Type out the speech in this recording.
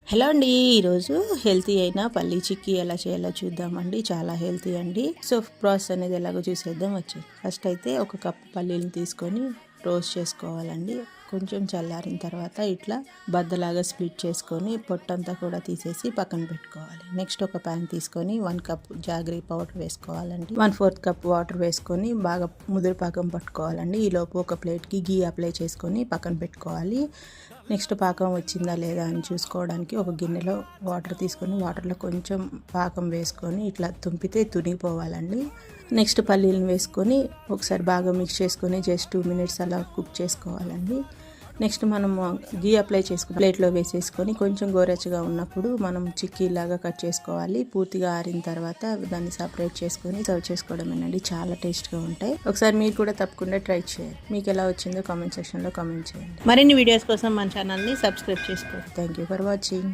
Hello అండి, ఈరోజు healthy అయిన పల్లీ చిక్కీ ఎలా చేయాలో చూద్దామండి. చాలా హెల్తీ అండి. సో ప్రాసెస్ అనేది ఎలాగో చూసేద్దాం వచ్చి. ఫస్ట్ అయితే ఒక కప్పు పల్లీలు తీసుకొని రోస్ట్ చేసుకోవాలండి. కొంచెం చల్లారిన తర్వాత ఇట్లా బద్దలాగా స్ప్లిట్ చేసుకొని పొట్టంతా కూడా తీసేసి పక్కన పెట్టుకోవాలి. నెక్స్ట్ ఒక ప్యాన్ తీసుకొని 1 కప్ జాగరీ పౌడర్ వేసుకోవాలండి. 1/4 కప్ వాటర్ వేసుకొని బాగా ముదురు పాకం పట్టుకోవాలండి. ఈలోపు ఒక ప్లేట్కి గీ అప్లై చేసుకొని పక్కన పెట్టుకోవాలి. నెక్స్ట్ పాకం వచ్చిందా లేదా అని చూసుకోవడానికి ఒక గిన్నెలో వాటర్ తీసుకొని వాటర్లో కొంచెం పాకం వేసుకొని ఇట్లా తుంపితే తునిగిపోవాలండి. నెక్స్ట్ పల్లీలను వేసుకొని ఒకసారి బాగా మిక్స్ చేసుకొని జస్ట్ 2 మినిట్స్ అలా కుక్ చేసుకోవాలండి. నెక్స్ట్ మనం గీ అప్లై చేసుకుని ప్లేట్లో వేసేసుకొని కొంచెం గోరెచ్చగా ఉన్నప్పుడు మనం చిక్కీలాగా కట్ చేసుకోవాలి. పూర్తిగా ఆరిన తర్వాత దాన్ని సపరేట్ చేసుకొని సర్వ్ చేసుకోవడమేనండి. చాలా టేస్ట్గా ఉంటాయి. ఒకసారి మీరు కూడా తప్పకుండా ట్రై చేయండి. మీకు ఎలా వచ్చిందో కామెంట్ సెక్షన్లో కామెంట్ చేయండి. మరిన్ని వీడియోస్ కోసం మన ఛానల్ని సబ్స్క్రైబ్ చేసుకోండి. Thank you for watching.